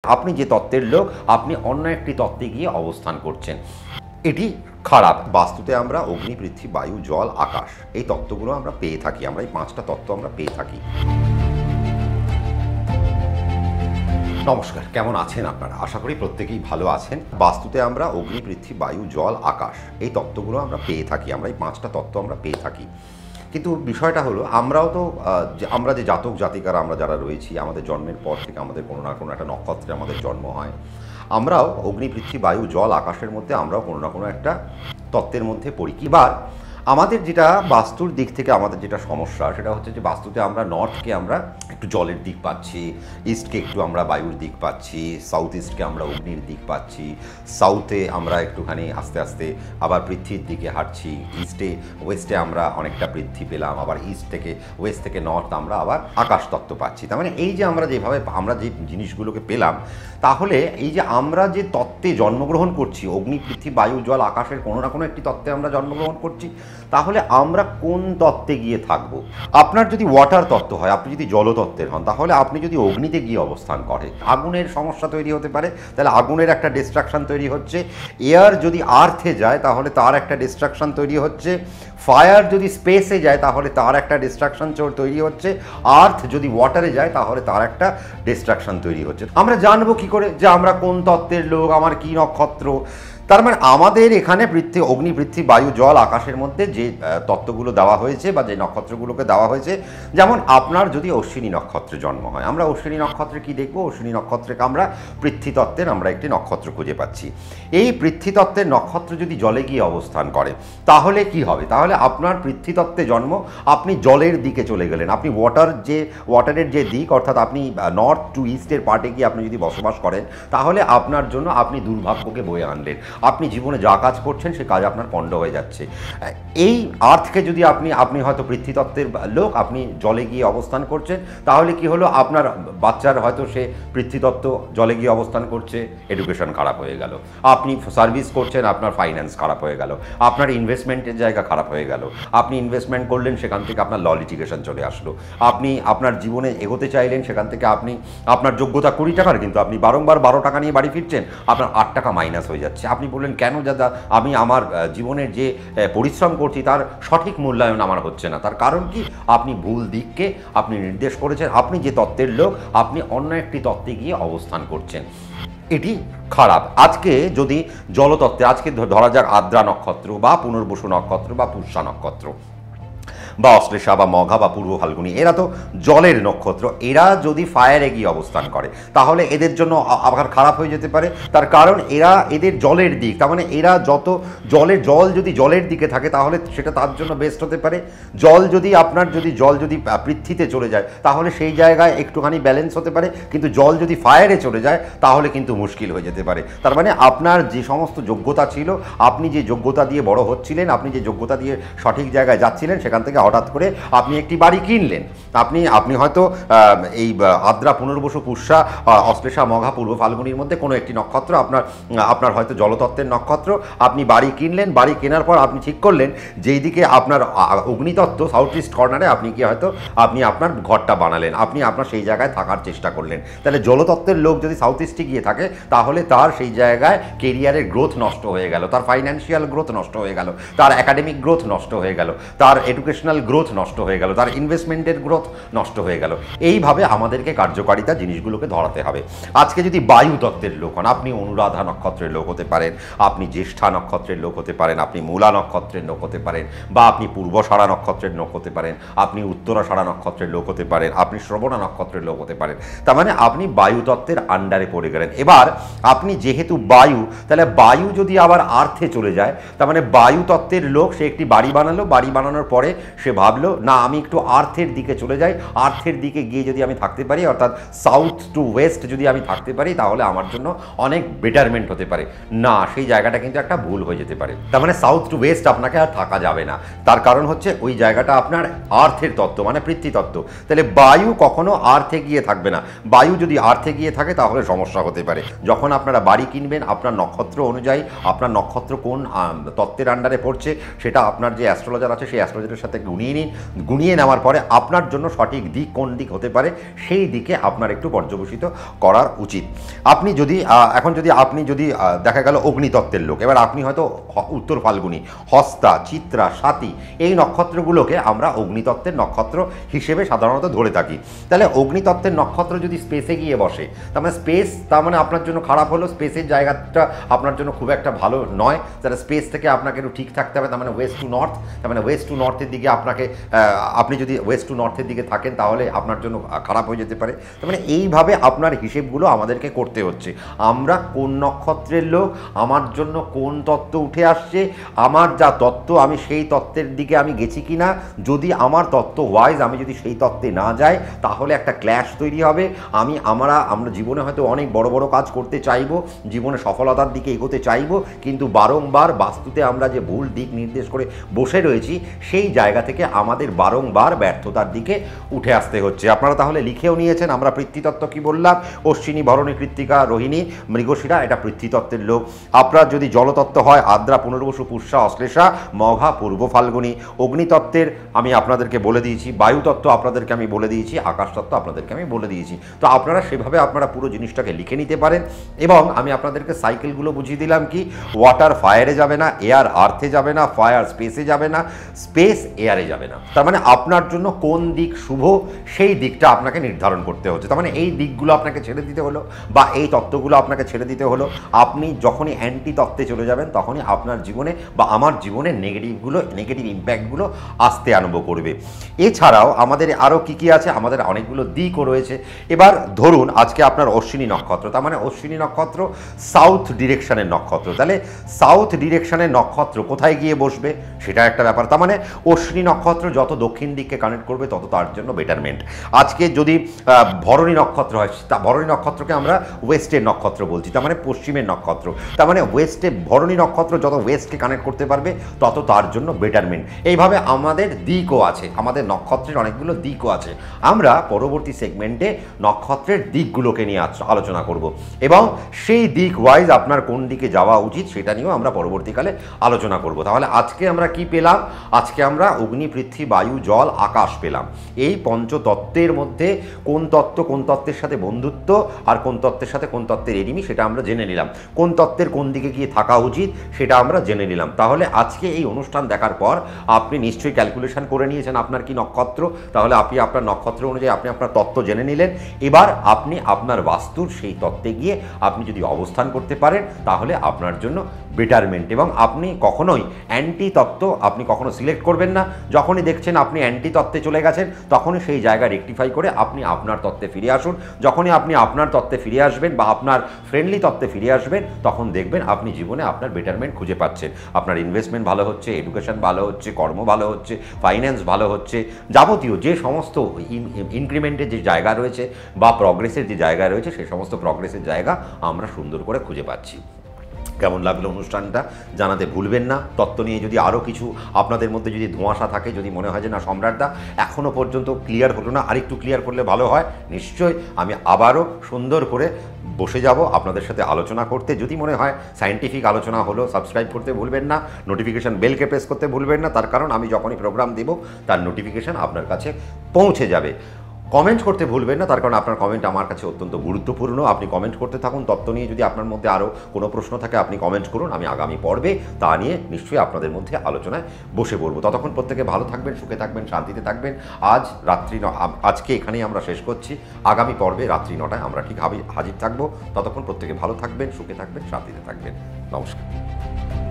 আপনি যে তত্ত্বের লোক আপনি অন্য একটি তত্ত্বে গিয়ে অবস্থান করছেন, এটি খারাপ। বাস্তুতে আমরা অগ্নি, পৃথ্বী, বায়ু, জল, আকাশ এই তত্ত্বগুলো আমরা পেয়ে থাকি। আমরা এই 5টা তত্ত্ব আমরা পেয়ে থাকি। নমস্কার, কেমন আছেন আপনারা? আশা করি প্রত্যেকেই ভালো আছেন। বাস্তুতে আমরা অগ্নি, পৃথ্বী, বায়ু, জল, আকাশ এই তত্ত্বগুলো আমরা পেয়ে থাকি। আমরা এই 5টা তত্ত্ব আমরা পেয়ে থাকি। কিন্তু বিষয়টা হলো আমরাও তো আমরা যে জাতক জাতিকারা আমরা যারা রয়েছি, আমাদের জন্মের পর থেকে আমাদের কোনো না কোনো একটা নক্ষত্রে আমাদের জন্ম হয়। আমরাও অগ্নি, পৃথ্বী, বায়ু, জল, আকাশের মধ্যে আমরাও কোনো না কোনো একটা তত্ত্বের মধ্যে পড়ি। কিবার আমাদের যেটা বাস্তুর দিক থেকে আমাদের যেটা সমস্যা, সেটা হচ্ছে যে বাস্তুতে আমরা নর্থকে আমরা একটু জলের দিক পাচ্ছি, ইস্টকে একটু আমরা বায়ুর দিক পাচ্ছি, সাউথ ইস্টকে আমরা অগ্নির দিক পাচ্ছি, সাউথে আমরা একটুখানি আস্তে আস্তে আবার পৃথ্বীর দিকে হাঁটছি, ইস্টে ওয়েস্টে আমরা অনেকটা বৃদ্ধি পেলাম, আবার ইস্ট থেকে ওয়েস্ট থেকে নর্থ আমরা আবার আকাশ তত্ত্ব পাচ্ছি। তার মানে এই যে আমরা যেভাবে আমরা যে জিনিসগুলোকে পেলাম, তাহলে এই যে আমরা যে তত্ত্বে জন্মগ্রহণ করছি, অগ্নি, পৃথ্বী, বায়ু, জল, আকাশের কোনো না কোনো একটি তত্ত্বে আমরা জন্মগ্রহণ করছি, তাহলে আমরা কোন তত্ত্বে গিয়ে থাকব? আপনার যদি ওয়াটার তত্ত্ব হয়, আপনি যদি জলতত্ত্বের হন, তাহলে আপনি যদি অগ্নিতে গিয়ে অবস্থান করেন, আগুনের সমস্যা তৈরি হতে পারে, তাহলে আগুনের একটা ডিস্ট্রাকশন তৈরি হচ্ছে। এয়ার যদি আর্থে যায় তাহলে তার একটা ডিস্ট্রাকশন তৈরি হচ্ছে। ফায়ার যদি স্পেসে যায় তাহলে তার একটা ডিস্ট্রাকশন তৈরি হচ্ছে। আর্থ যদি ওয়াটারে যায় তাহলে তার একটা ডিস্ট্রাকশন তৈরি হচ্ছে। আমরা জানবো কি করে যে আমরা কোন তত্ত্বের লোক, আমার কি নক্ষত্র? তার মানে আমাদের এখানে অগ্নি, পৃথ্বী, বায়ু, জল, আকাশের মধ্যে যে তত্ত্বগুলো দেওয়া হয়েছে বা যে নক্ষত্রগুলোকে দেওয়া হয়েছে, যেমন আপনার যদি অশ্বিনী নক্ষত্রে জন্ম হয়, আমরা অশ্বিনী নক্ষত্রে কি দেখব? অশ্বিনী নক্ষত্রকে আমরা পৃথ্বী তত্ত্বের আমরা একটি নক্ষত্র খুঁজে পাচ্ছি। এই পৃথ্বী তত্ত্বের নক্ষত্র যদি জলে গিয়ে অবস্থান করে তাহলে কি হবে? তাহলে আপনার পৃথ্বী তত্ত্বে জন্ম, আপনি জলের দিকে চলে গেলেন। আপনি ওয়াটারের যে দিক, অর্থাৎ আপনি নর্থ টু ইস্টের পার্টে গিয়ে আপনি যদি বসবাস করেন, তাহলে আপনার জন্য আপনি দুর্ভাগ্যকে বয়ে আনলেন। আপনি জীবনে যা কাজ করছেন সে কাজ আপনার পণ্ড হয়ে যাচ্ছে। এই আর্থকে যদি আপনি হয়তো পৃথ্বীতত্ত্বের লোক, আপনি জলে গিয়ে অবস্থান করছেন, তাহলে কি হলো? আপনার বাচ্চার হয়তো সে পৃথ্বীতত্ত্ব জলে গিয়ে অবস্থান করছে, এডুকেশন খারাপ হয়ে গেল। আপনি সার্ভিস করছেন, আপনার ফাইন্যান্স খারাপ হয়ে গেল। আপনার ইনভেস্টমেন্টের জায়গা খারাপ হয়ে গেল। আপনি ইনভেস্টমেন্ট করলেন, সেখান থেকে আপনার ল লিটিগেশন চলে আসলো। আপনি আপনার জীবনে এগোতে চাইলেন, সেখান থেকে আপনার যোগ্যতা 20 টাকার, কিন্তু আপনি বারংবার 12 টাকা নিয়ে বাড়ি ফিরছেন, আপনার 8 টাকা মাইনাস হয়ে যাচ্ছে। আপনি বললেন, কেন দাদা, আমি আমার জীবনের যে পরিশ্রম করছি তার সঠিক মূল্যায়ন আমার হচ্ছে না। তার কারণ কি? আপনি ভুল দিককে আপনি নির্দেশ করেছেন। আপনি যে তত্ত্বের লোক আপনি অন্য একটি তত্ত্বে গিয়ে অবস্থান করছেন, এটি খারাপ। আজকে যদি জলতত্ত্বে, আজকে ধরা যাক আদ্রা নক্ষত্র বা পুনর্বসু নক্ষত্র বা পুষ্যা নক্ষত্র বা অশ্লেষা বা মঘা বা পূর্ব ফাল্গুনী, এরা তো জলের নক্ষত্র। এরা যদি ফায়ারে গিয়ে অবস্থান করে তাহলে এদের জন্য আবার খারাপ হয়ে যেতে পারে। তার কারণ এদের জলের দিক, তার মানে এরা জল যদি জলের দিকে থাকে তাহলে সেটা তার জন্য বেস্ট হতে পারে। জল যদি পৃথ্বীতে চলে যায় তাহলে সেই জায়গায় একটুখানি ব্যালেন্স হতে পারে, কিন্তু জল যদি ফায়ারে চলে যায় তাহলে কিন্তু মুশকিল হয়ে যেতে পারে। তার মানে আপনার যে সমস্ত যোগ্যতা ছিল, আপনি যে যোগ্যতা দিয়ে বড় হচ্ছিলেন, আপনি যে যোগ্যতা দিয়ে সঠিক জায়গায় যাচ্ছিলেন, সেখান থেকে হঠাৎ করে আপনি একটি বাড়ি কিনলেন। আপনি হয়তো এই আদ্রা, পুনর্বসু, পুষ্যা, অশ্লেষা, মঘা, পূর্ব ফাল্গুনীর মধ্যে কোনো একটি নক্ষত্র আপনার হয়তো জলতত্ত্বের নক্ষত্র। আপনি বাড়ি কিনলেন, বাড়ি কেনার পর আপনি ঠিক করলেন যেই দিকে আপনার অগ্নিতত্ত্ব, সাউথ ইস্ট কর্নারে আপনি আপনার ঘরটা বানালেন, আপনি আপনার সেই জায়গায় থাকার চেষ্টা করলেন। তাহলে জলতত্ত্বের লোক যদি সাউথ ইস্টে গিয়ে থাকে তাহলে তার সেই জায়গায় কেরিয়ারের গ্রোথ নষ্ট হয়ে গেল, তার ফাইন্যান্সিয়াল গ্রোথ নষ্ট হয়ে গেল, তার একাডেমিক গ্রোথ নষ্ট হয়ে গেল, তার এডুকেশনাল গ্রোথ নষ্ট হয়ে গেল, তার ইনভেস্টমেন্টের গ্রোথ নষ্ট হয়ে গেল। এইভাবে আমাদেরকে কার্যকারিতা জিনিসগুলোকে ধরাতে হবে। আজকে যদি বায়ু তত্ত্বের লোক হন, আপনি অনুরাধা নক্ষত্রের লোক হতে পারেন, আপনি জ্যেষ্ঠা নক্ষত্রের লোক হতে পারেন, আপনি মূলা নক্ষত্রের লোক হতে পারেন, বা আপনি পূর্বষাঢ়া নক্ষত্রের লোক হতে পারেন, আপনি উত্তরাষাঢ়া নক্ষত্রের লোক হতে পারেন, আপনি শ্রবণা নক্ষত্রের লোক হতে পারেন। তার মানে আপনি বায়ু তত্ত্বের আন্ডারে পড়ে গেলেন। এবার আপনি যেহেতু বায়ু, তাহলে বায়ু যদি আবার আর্থে চলে যায়, তার মানে বায়ু তত্ত্বের লোক সে একটি বাড়ি বানালো, বাড়ি বানানোর পরে সে ভাবলো, না আমি একটু আর্থের দিকে চলে যাই, আর্থের দিকে গিয়ে যদি আমি থাকতে পারি, অর্থাৎ সাউথ টু ওয়েস্ট যদি আমি থাকতে পারি, তাহলে আমার জন্য অনেক বেটারমেন্ট হতে পারে। না, সেই জায়গাটা কিন্তু একটা ভুল হয়ে যেতে পারে। তার মানে সাউথ টু ওয়েস্ট আপনাকে আর থাকা যাবে না। তার কারণ হচ্ছে ওই জায়গাটা আপনার আর্থের তত্ত্ব, মানে পৃথ্বী তত্ত্ব। তাহলে বায়ু কখনো আর্থে গিয়ে থাকবে না। বায়ু যদি আর্থে গিয়ে থাকে তাহলে সমস্যা হতে পারে। যখন আপনারা বাড়ি কিনবেন, আপনার নক্ষত্র অনুযায়ী, আপনার নক্ষত্র কোন তত্ত্বের আন্ডারে পড়ছে সেটা আপনার যে অ্যাস্ট্রোলজার আছে সেই অ্যাস্ট্রোলজারের সাথে গুনিয়ে নিন, গুনিয়ে নেওয়ার পরে আপনার জন্য সঠিক দিক কোন দিক হতে পারে সেই দিকে আপনার একটু পর্যবেসিত করার উচিত। আপনি যদি এখন যদি দেখা গেল অগ্নিতত্ত্বের লোক, এবার আপনি হয়তো উত্তর ফাল্গুনী, হস্তা, চিত্রা, স্বাতী এই নক্ষত্রগুলোকে আমরা অগ্নিতত্ত্বের নক্ষত্র হিসেবে সাধারণত ধরে থাকি। তাহলে অগ্নিতত্ত্বের নক্ষত্র যদি স্পেসে গিয়ে বসে, তার মানে স্পেস তার মানে আপনার জন্য খারাপ হলো, স্পেসের জায়গাটা আপনার জন্য খুব একটা ভালো নয়। তাহলে স্পেস থেকে আপনাকে একটু ঠিক থাকতে হবে, তার মানে ওয়েস্ট টু নর্থ, তার মানে ওয়েস্ট টু নর্থের দিকে আপনি যদি ওয়েস্ট টু নর্থের দিকে থাকেন তাহলে আপনার জন্য খারাপ হয়ে যেতে পারে। তার মানে এইভাবে আপনার হিসেবগুলো আমাদেরকে করতে হচ্ছে। আমরা কোন নক্ষত্রের লোক, আমার জন্য কোন তত্ত্ব উঠে আসছে, আমার যা তত্ত্ব আমি সেই তত্ত্বের দিকে আমি গেছি কি না। যদি আমার তত্ত্ব ওয়াইজ আমি যদি সেই তত্ত্বে না যাই তাহলে একটা ক্ল্যাশ তৈরি হবে। আমরা জীবনে হয়তো অনেক বড় বড় কাজ করতে চাইবো, জীবনে সফলতার দিকে এগোতে চাইবো, কিন্তু বারংবার বাস্তুতে আমরা যে ভুল দিক নির্দেশ করে বসে রয়েছি সেই জায়গা থেকে আমাদের বারংবার ব্যর্থতার দিকে উঠে আসতে হচ্ছে। আপনারা তাহলে লিখেও নিয়েছেন আমরা পৃথ্বীতত্ত্ব কি বললাম, অশ্বিনী, ভরণী, কৃত্তিকা, রোহিণী, মৃগশিরা, এটা পৃথ্বীতত্ত্বের লোক। আপনার যদি জলতত্ত্ব হয় আদ্রা, পুনর্বসু, পুষ্যা, অশ্লেষা, মঘা, পূর্ব ফাল্গুনী। অগ্নিতত্ত্বের আমি আপনাদেরকে বলে দিয়েছি, বায়ুতত্ত্ব আপনাদেরকে আমি বলে দিয়েছি, আকাশতত্ত্ব আপনাদেরকে আমি বলে দিয়েছি। তো আপনারা সেভাবে আপনারা পুরো জিনিসটাকে লিখে নিতে পারেন। এবং আমি আপনাদেরকে সাইকেলগুলো বুঝিয়ে দিলাম কি, ওয়াটার ফায়ারে যাবে না, এয়ার আর্থে যাবে না, ফায়ার স্পেসে যাবে না, স্পেস এয়ারে যাবে না। তার মানে আপনার জন্য কোন দিক শুভ সেই দিকটা আপনাকে নির্ধারণ করতে হচ্ছে। তার মানে এই দিকগুলো আপনাকে ছেড়ে দিতে হলো বা এই তত্ত্বগুলো আপনাকে ছেড়ে দিতে হলো। আপনি যখনই অ্যান্টি তত্ত্বে চলে যাবেন তখনই আপনার জীবনে বা আমার জীবনে নেগেটিভ ইম্প্যাক্টগুলো আসতে আরম্ভ করবে। এছাড়াও আমাদের আরও কী আছে, আমাদের অনেকগুলো দিকও রয়েছে। এবার ধরুন আজকে আপনার অশ্বিনী নক্ষত্র, তার মানে অশ্বিনী নক্ষত্র সাউথ ডিরেকশনের নক্ষত্র। তাহলে সাউথ ডিরেকশনের নক্ষত্র কোথায় গিয়ে বসবে সেটা একটা ব্যাপার। তার মানে অশ্বিনী নক্ষত্র যত দক্ষিণ দিককে কানেক্ট করবে তত তার জন্য বেটারমেন্ট। আজকে যদি ভরণী নক্ষত্র হয়, ভরণী নক্ষত্রকে আমরা ওয়েস্টের নক্ষত্র বলছি, তার মানে পশ্চিমের নক্ষত্র। তার মানে ভরণী নক্ষত্র যত ওয়েস্টকে কানেক্ট করতে পারবে তত তার জন্য বেটারমেন্ট। এইভাবে আমাদের দিকও আছে, আমাদের নক্ষত্রের অনেকগুলো দিকও আছে। আমরা পরবর্তী সেগমেন্টে নক্ষত্রের দিকগুলোকে নিয়ে আলোচনা করব এবং সেই দিক ওয়াইজ আপনার কোন দিকে যাওয়া উচিত সেটা নিয়েও আমরা পরবর্তীকালে আলোচনা করব। তাহলে আজকে আমরা কি পেলাম? আজকে আমরা অগ্নি, পৃথ্বী, বায়ু, জল, আকাশ পেলাম। এই পঞ্চতত্ত্বের মধ্যে কোন তত্ত্ব কোন তত্ত্বের সাথে বন্ধুত্ব আর কোন তত্ত্বের সাথে কোন তত্ত্বের এনিমি সেটা আমরা জেনে নিলাম। কোন তত্ত্বের কোন দিকে গিয়ে থাকা উচিত সেটা আমরা জেনে নিলাম। তাহলে আজকে এই অনুষ্ঠান দেখার পর আপনি নিশ্চয়ই ক্যালকুলেশন করে নিয়েছেন আপনার কি নক্ষত্র। তাহলে আপনি আপনার নক্ষত্র অনুযায়ী আপনি আপনার তত্ত্ব জেনে নিলেন। এবার আপনি আপনার বাস্তুর সেই তত্ত্বে গিয়ে আপনি যদি অবস্থান করতে পারেন তাহলে আপনার জন্য বেটারমেন্ট। এবং আপনি কখনোই অ্যান্টি তত্ত্ব আপনি কখনো সিলেক্ট করবেন না। যখনই দেখছেন আপনি অ্যান্টি তত্ত্বে চলে গেছেন তখনই সেই জায়গা রেকটিফাই করে আপনি আপনার তত্ত্বে ফিরে আসুন। যখনই আপনি আপনার তত্ত্বে ফিরে আসবেন বা আপনার ফ্রেন্ডলি তত্ত্বে ফিরে আসবেন তখন দেখবেন আপনি জীবনে আপনার বেটারমেন্ট খুঁজে পাচ্ছেন। আপনার ইনভেস্টমেন্ট ভালো হচ্ছে, এডুকেশন ভালো হচ্ছে, কর্ম ভালো হচ্ছে, ফাইন্যান্স ভালো হচ্ছে, যাবতীয় যে সমস্ত ইনক্রিমেন্টের যে জায়গা রয়েছে বা প্রগ্রেসের যে জায়গা রয়েছে সেই সমস্ত প্রগ্রেসের জায়গা আমরা সুন্দর করে খুঁজে পাচ্ছি। কেমন লাগলো অনুষ্ঠানটা জানাতে ভুলবেন না। তত্ত্ব নিয়ে যদি আরও কিছু আপনাদের মধ্যে যদি ধোঁয়াশা থাকে, যদি মনে হয় যে না সম্রাটদা এখনও পর্যন্ত ক্লিয়ার হলো না, আরেকটু ক্লিয়ার করলে ভালো হয়, নিশ্চয়ই আমি আবারও সুন্দর করে বসে যাব আপনাদের সাথে আলোচনা করতে। যদি মনে হয় সায়েন্টিফিক আলোচনা হলো, সাবস্ক্রাইব করতে ভুলবেন না, নোটিফিকেশান বেলকে প্রেস করতে ভুলবেন না, তার কারণ আমি যখনই প্রোগ্রাম দেব তার নোটিফিকেশান আপনার কাছে পৌঁছে যাবে। কমেন্ট করতে ভুলবেন না, তার কারণ আপনার কমেন্ট আমার কাছে অত্যন্ত গুরুত্বপূর্ণ। আপনি কমেন্ট করতে থাকুন। তত্ত্ব নিয়ে যদি আপনার মধ্যে আরও কোনো প্রশ্ন থাকে আপনি কমেন্ট করুন, আমি আগামী পর্বে তা নিয়ে নিশ্চয়ই আপনাদের মধ্যে আলোচনায় বসে পড়বো। ততক্ষণ প্রত্যেকে ভালো থাকবেন, সুখে থাকবেন, শান্তিতে থাকবেন। আজকে এখানেই আমরা শেষ করছি। আগামী পর্বে রাত্রি 9টায় আমরা ঠিক হাজির থাকবো। ততক্ষণ প্রত্যেকে ভালো থাকবেন, সুখে থাকবেন, শান্তিতে থাকবেন। নমস্কার।